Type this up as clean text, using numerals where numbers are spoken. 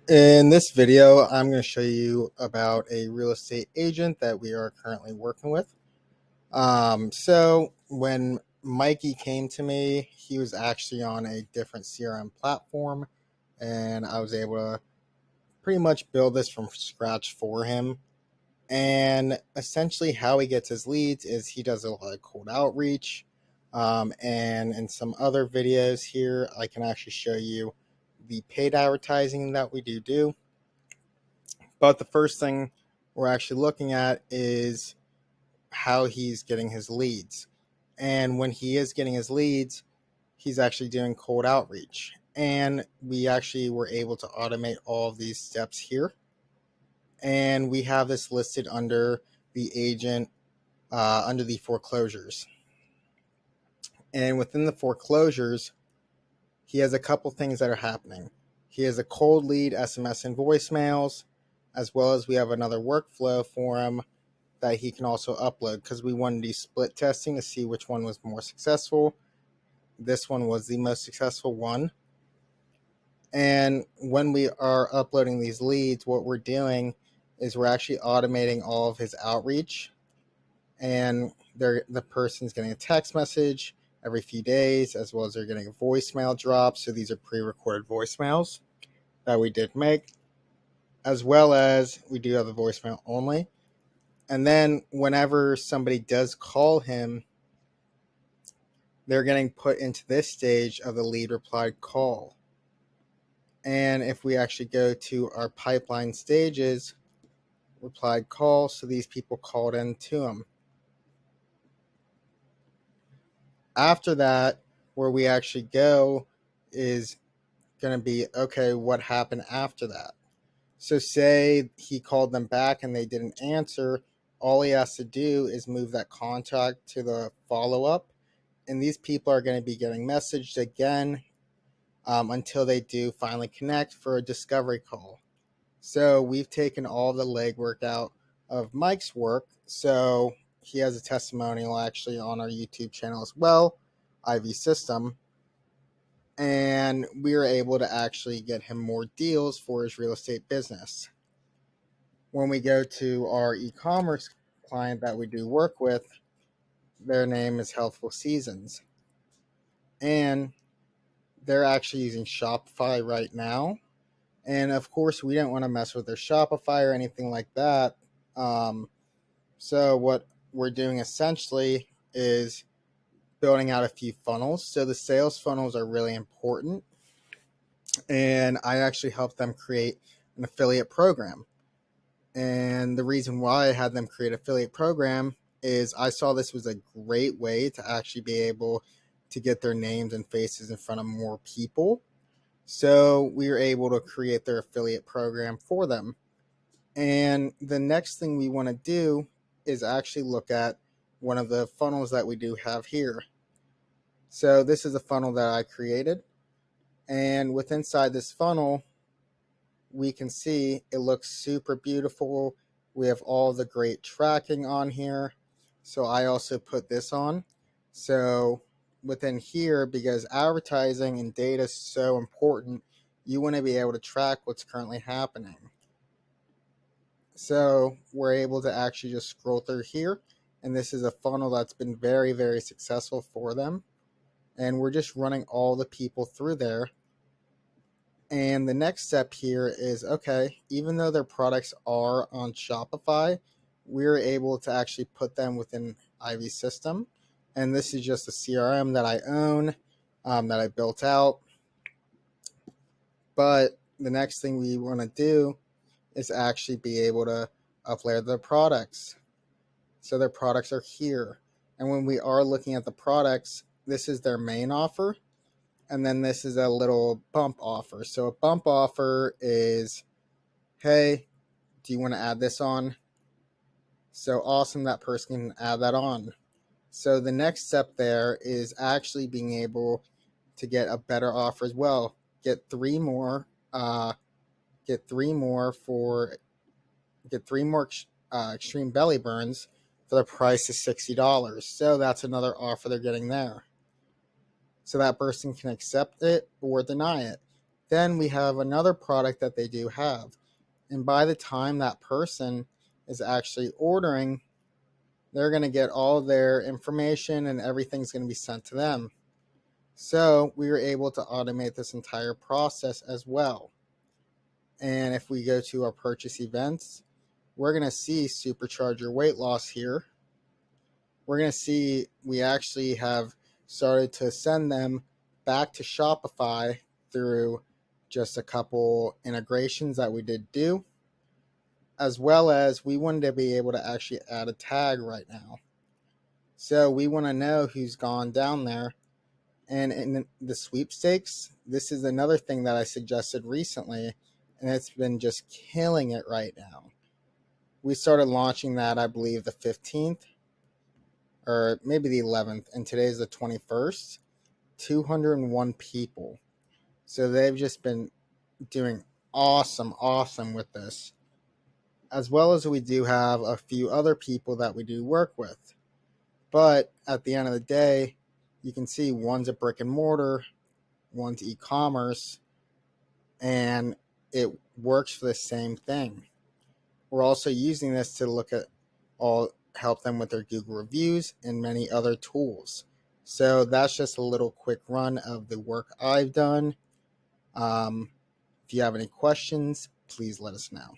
In this video, I'm going to show you about a real estate agent that we are currently working with. So when Mikey came to me, he was actually on a different CRM platform, and I was able to pretty much build this from scratch for him. And essentially, how he gets his leads is he does a lot of cold outreach. And in some other videos here, I can actually show you the paid advertising that we do. But the first thing we're actually looking at is how he's getting his leads. And when he is getting his leads, he's actually doing cold outreach. And we actually were able to automate all of these steps here. And we have this listed under the agent, under the foreclosures. And within the foreclosures, he has a couple things that are happening. He has a cold lead, SMS, and voicemails, as well as we have another workflow for him that he can also upload, because we wanted to do split testing to see which one was more successful. This one was the most successful one. And when we are uploading these leads, what we're doing is we're actually automating all of his outreach. And the person's getting a text message every few days, as well as they're getting a voicemail drop. So these are pre-recorded voicemails that we did make, as well as we do have the voicemail only. And then whenever somebody does call him, they're getting put into this stage of the lead replied call. And if we actually go to our pipeline stages, replied call, so these people called in to him. After that, where we actually go is going to be, okay, what happened after that? So say he called them back and they didn't answer, all he has to do is move that contact to the follow-up, and these people are going to be getting messaged again until they do finally connect for a discovery call. So we've taken all the legwork out of Mike's work. So he has a testimonial actually on our YouTube channel as well, IV System. And we were able to actually get him more deals for his real estate business. When we go to our e-commerce client that we do work with, their name is Healthful Seasons. And they're actually using Shopify right now. And of course, we didn't want to mess with their Shopify or anything like that. So what we're doing essentially is building out a few funnels. So the sales funnels are really important. And I actually helped them create an affiliate program. And the reason why I had them create an affiliate program is I saw this was a great way to actually be able to get their names and faces in front of more people. So we were able to create their affiliate program for them. And the next thing we want to do is actually look at one of the funnels that we do have here. So this is a funnel that I created. And with inside this funnel, we can see it looks super beautiful. We have all the great tracking on here. So I also put this on. So within here, because advertising and data is so important, you want to be able to track what's currently happening. So we're able to actually just scroll through here. And this is a funnel that's been very, very successful for them. And we're just running all the people through there. And the next step here is, okay, even though their products are on Shopify, we're able to actually put them within IV System. And this is just a CRM that I own, that I built out. But the next thing we want to do is actually be able to upload their products. So their products are here. And when we are looking at the products, this is their main offer. And then this is a little bump offer. So a bump offer is, hey, do you want to add this on? So awesome, that person can add that on. So the next step there is actually being able to get a better offer as well. Get three more extreme belly burns for the price of $60. So that's another offer they're getting there. So that person can accept it or deny it. Then we have another product that they do have. And by the time that person is actually ordering, they're going to get all their information and everything's going to be sent to them. So we were able to automate this entire process as well. And if we go to our purchase events, we're going to see supercharge your weight loss here. We're going to see we actually have started to send them back to Shopify through just a couple integrations that we did do, as well as we wanted to be able to actually add a tag right now. So we want to know who's gone down there. And in the sweepstakes, this is another thing that I suggested recently, and it's been just killing it right now. We started launching that, I believe, the 15th or maybe the 11th, and today's the 21st. 201 people. So they've just been doing awesome with this. As well as we do have a few other people that we do work with. But at the end of the day, you can see one's a brick and mortar, one's e-commerce, and it works for the same thing. We're also using this to look at help them with their Google reviews and many other tools. So that's just a little quick run of the work I've done. If you have any questions, please let us know.